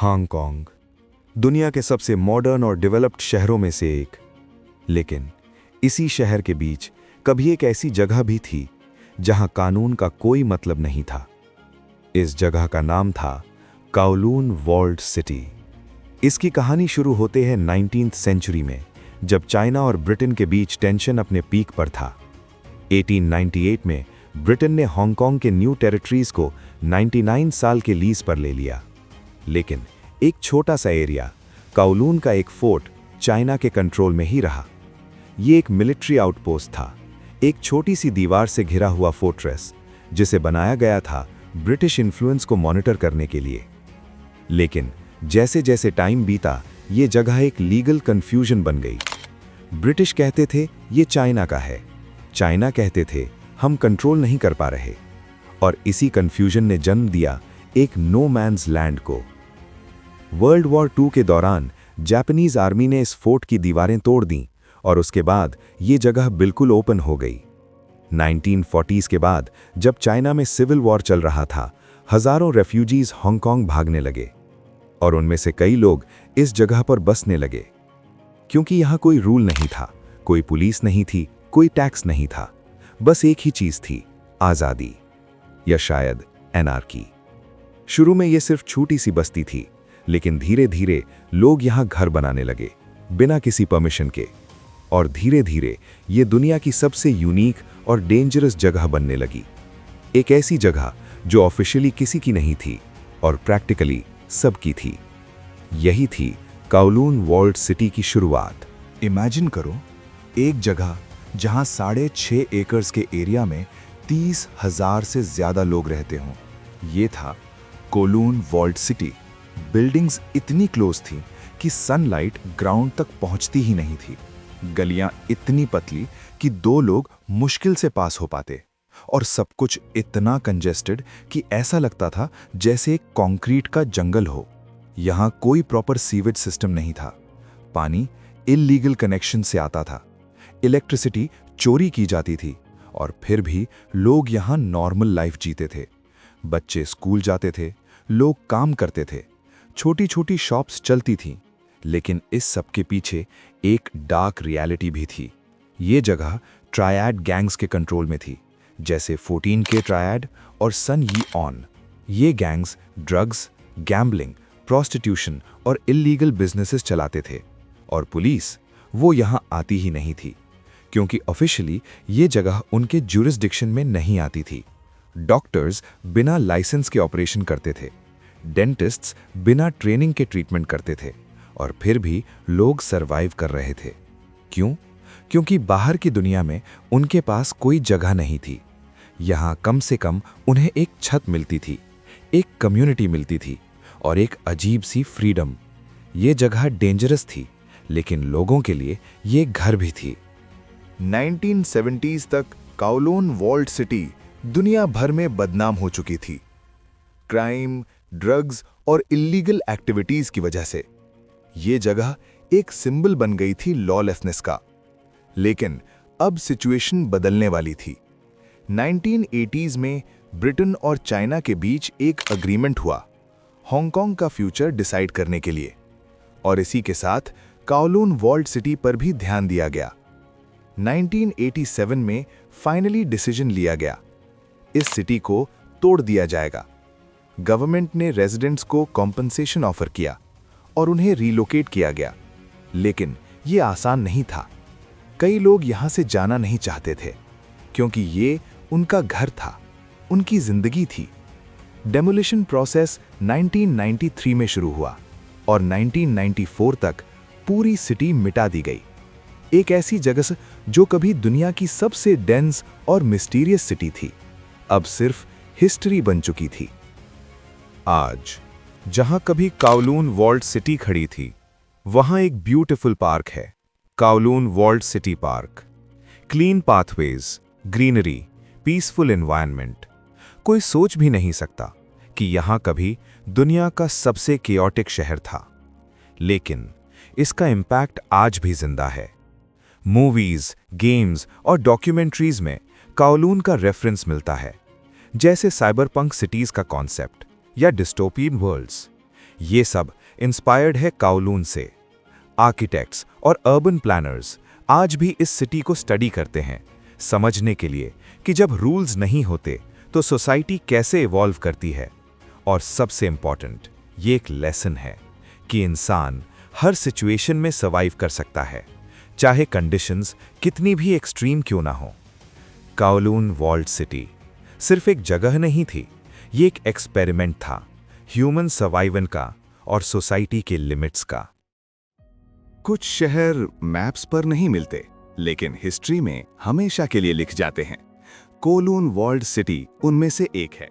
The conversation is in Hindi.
हांगकांग दुनिया के सबसे मॉडर्न और डेवलप्ड शहरों में से एक। लेकिन इसी शहर के बीच कभी एक ऐसी जगह भी थी जहां कानून का कोई मतलब नहीं था। इस जगह का नाम था काओलून वॉल्ड सिटी। इसकी कहानी शुरू होते हैं 19th सेंचुरी में, जब चाइना और ब्रिटेन के बीच टेंशन अपने पीक पर था। 1898 में ब्रिटेन ने हांगकांग के न्यू टेरिटरीज को 99 साल के लीज पर ले लिया। लेकिन एक छोटा सा एरिया, काओलून का एक फोर्ट, चाइना के कंट्रोल में ही रहा। ये एक मिलिट्री आउटपोस्ट था, एक छोटी सी दीवार से घिरा हुआ फोर्ट्रेस, जिसे बनाया गया था ब्रिटिश इन्फ्लुएंस को मॉनिटर करने के लिए। लेकिन जैसे जैसे टाइम बीता, ये जगह एक लीगल कंफ्यूजन बन गई। ब्रिटिश कहते थे ये चाइना का है, चाइना कहते थे हम कंट्रोल नहीं कर पा रहे, और इसी कंफ्यूजन ने जन्म दिया एक नो मैन्स लैंड को। वर्ल्ड वॉर 2 के दौरान जापानीज आर्मी ने इस फोर्ट की दीवारें तोड़ दीं और उसके बाद ये जगह बिल्कुल ओपन हो गई। 1940s के बाद जब चाइना में सिविल वॉर चल रहा था, हजारों रेफ्यूजीज हांगकांग भागने लगे और उनमें से कई लोग इस जगह पर बसने लगे। क्योंकि यहाँ कोई रूल नहीं था, कोई पुलिस नहीं थी, कोई टैक्स नहीं था, बस एक ही चीज थी, आजादी, या शायद एनार्की। शुरू में ये सिर्फ छोटी सी बस्ती थी, लेकिन धीरे धीरे लोग यहाँ घर बनाने लगे बिना किसी परमिशन के, और धीरे धीरे ये दुनिया की सबसे यूनिक और डेंजरस जगह बनने लगी। एक ऐसी जगह जो ऑफिशियली किसी की नहीं थी और प्रैक्टिकली सबकी थी। यही थी काओलून वॉल्ड सिटी की शुरुआत। इमेजिन करो, एक जगह जहां 6.5 एकड़ के एरिया में 30,000 से ज्यादा लोग रहते हों। ये था काओलून वॉल्ड सिटी। बिल्डिंग्स इतनी क्लोज थी कि सनलाइट ग्राउंड तक पहुंचती ही नहीं थी। गलियां इतनी पतली कि 2 लोग मुश्किल से पास हो पाते, और सब कुछ इतना कंजेस्टेड कि ऐसा लगता था जैसे एक कंक्रीट का जंगल हो। यहां कोई प्रॉपर सीवेज सिस्टम नहीं था, पानी इल्लीगल कनेक्शन से आता था, इलेक्ट्रिसिटी चोरी की जाती थी, और फिर भी लोग यहां नॉर्मल लाइफ जीते थे। बच्चे स्कूल जाते थे, लोग काम करते थे, छोटी छोटी शॉप्स चलती थीं। लेकिन इस सब के पीछे एक डार्क रियलिटी भी थी। ये जगह ट्रायड गैंग्स के कंट्रोल में थी, जैसे 14K ट्रायड और सन यी ऑन। ये गैंग्स ड्रग्स, गैम्बलिंग, प्रोस्टिट्यूशन और इल्लीगल बिजनेसेस चलाते थे, और पुलिस वो यहाँ आती ही नहीं थी, क्योंकि ऑफिशियली ये जगह उनके ज्यूरिसडिक्शन में नहीं आती थी। डॉक्टर्स बिना लाइसेंस के ऑपरेशन करते थे, डेंटिस्ट्स बिना ट्रेनिंग के ट्रीटमेंट करते थे, और फिर भी लोग सरवाइव कर रहे थे। क्यों? क्योंकि बाहर की दुनिया में उनके पास कोई जगह नहीं थी। यहाँ कम से कम उन्हें एक छत मिलती थी, एक कम्युनिटी मिलती थी, और एक अजीब सी फ्रीडम। ये जगह डेंजरस थी, लेकिन लोगों के लिए ये घर भी थी। 1970s तक काओलून वॉल्ड सिटी दुनिया भर में बदनाम हो चुकी थी, क्राइम, ड्रग्स और इल्लीगल एक्टिविटीज की वजह से। ये जगह एक सिंबल बन गई थी लॉलेसनेस का। लेकिन अब सिचुएशन बदलने वाली थी। 1980s में ब्रिटेन और चाइना के बीच एक अग्रीमेंट हुआ हांगकांग का फ्यूचर डिसाइड करने के लिए, और इसी के साथ काओलून वॉल्ड सिटी पर भी ध्यान दिया गया। 1987 में फाइनली डिसीजन लिया गया, इस सिटी को तोड़ दिया जाएगा। गवर्नमेंट ने रेजिडेंट्स को कॉम्पनसेशन ऑफर किया और उन्हें रीलोकेट किया गया। लेकिन ये आसान नहीं था। कई लोग यहाँ से जाना नहीं चाहते थे, क्योंकि ये उनका घर था, उनकी जिंदगी थी। डेमोलिशन प्रोसेस 1993 में शुरू हुआ और 1994 तक पूरी सिटी मिटा दी गई। एक ऐसी जगह जो कभी दुनिया की सबसे डेंस और मिस्टीरियस सिटी थी, अब सिर्फ हिस्ट्री बन चुकी थी। आज जहां कभी काओलून वॉल्ड सिटी खड़ी थी, वहां एक ब्यूटीफुल पार्क है, Kowloon Walled City Park. Clean pathways, greenery, peaceful environment. कोई सोच भी नहीं सकता कि यहां कभी दुनिया का सबसे केओटिक शहर था, लेकिन इसका इंपैक्ट आज भी जिंदा है। मूवीज, गेम्स और डॉक्यूमेंट्रीज में काओलून का रेफरेंस मिलता है, जैसे साइबरपंक सिटीज का कॉन्सेप्ट या डिस्टोपियन वर्ल्ड्स। ये सब इंस्पायर्ड है काओलून से। आर्किटेक्ट्स और अर्बन प्लानर्स आज भी इस सिटी को स्टडी करते हैं, समझने के लिए कि जब रूल्स नहीं होते तो सोसाइटी कैसे इवॉल्व करती है। और सबसे इंपॉर्टेंट, ये एक लेसन है कि इंसान हर सिचुएशन में सर्वाइव कर सकता है, चाहे कंडीशंस कितनी भी एक्सट्रीम क्यों ना हो। काओलून वॉल्ड सिटी सिर्फ एक जगह नहीं थी, ये एक एक्सपेरिमेंट था, ह्यूमन सर्वाइवल का और सोसाइटी के लिमिट्स का। कुछ शहर मैप्स पर नहीं मिलते, लेकिन हिस्ट्री में हमेशा के लिए लिख जाते हैं। कोलून वॉल्ड सिटी उनमें से एक है।